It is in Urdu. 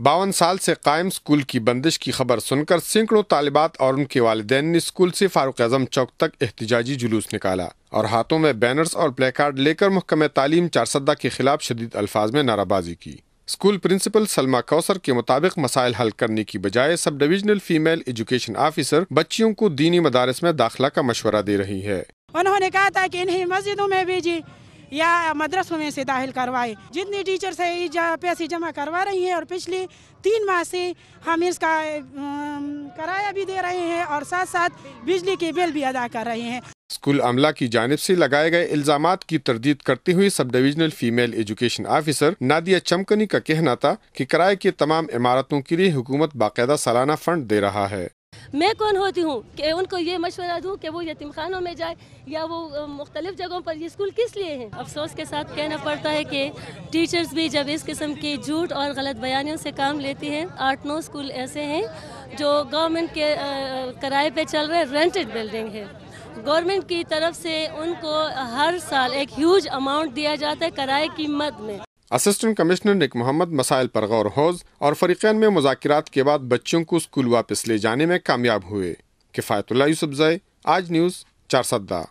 52 سال سے قائم اسکول کی بندش کی خبر سن کر سینکڑوں طالبات اور ان کے والدین نے اسکول سے فاروق اعظم چوک تک احتجاجی جلوس نکالا اور ہاتھوں میں بینرز اور پلے کارڈ لے کر محکمہ تعلیم چارسدہ کے خلاف شدید الفاظ میں نعرہ بازی کی۔ اسکول پرنسپل سلمہ کوثر کے مطابق مسائل حل کرنے کی بجائے سب ڈویژنل فیمیل ایجوکیشن آفیسر بچیوں کو دینی مدارس میں داخلہ کا مشورہ دے رہی ہے۔ انہوں نے کہا تھا کہ انہیں مسجدوں میں بھیجی یا مدرسوں میں سے داخل کروائے۔ جتنی ٹیچرز پیسے جمع کروا رہی ہیں اور پچھلی 3 ماہ سے ہم اس کا کرایہ بھی دے رہے ہیں اور ساتھ ساتھ بجلی کے بل بھی ادا کر رہے ہیں۔ اسکول عملہ کی جانب سے لگائے گئے الزامات کی تردید کرتے ہوئے سب divisional female education officer Nadia Chamkani کا کہنا تھا کہ کرائے کی تمام عمارتوں کے لیے حکومت باقاعدہ سالانہ فنڈ دے رہا ہے۔ میں کون ہوتی ہوں کہ ان کو یہ مشورہ دوں کہ وہ یتیم خانوں میں جائے یا وہ مختلف جگہوں پر، یہ اسکول کس لیے ہیں؟ افسوس کے ساتھ کہنا پڑتا ہے کہ ٹیچرز بھی جب اس قسم کی جھوٹ اور غلط بیانیوں سے کام لیتی ہیں۔ 8-9 اسکول ایسے ہیں جو گورنمنٹ کے کرائے پہ چل رہے، رینٹڈ بلڈنگ ہے۔ گورنمنٹ کی طرف سے ان کو ہر سال ایک ہیوج اماؤنٹ دیا جاتا ہے کرائے کی مد میں۔ اسسٹنٹ کمشنر نک محمد مسائل پر غور خوض اور فریقین میں مذاکرات کے بعد بچوں کو اسکول واپس لے جانے میں کامیاب ہوئے۔ کفایت اللہ یوسف زئی، آج نیوز، چارسدہ۔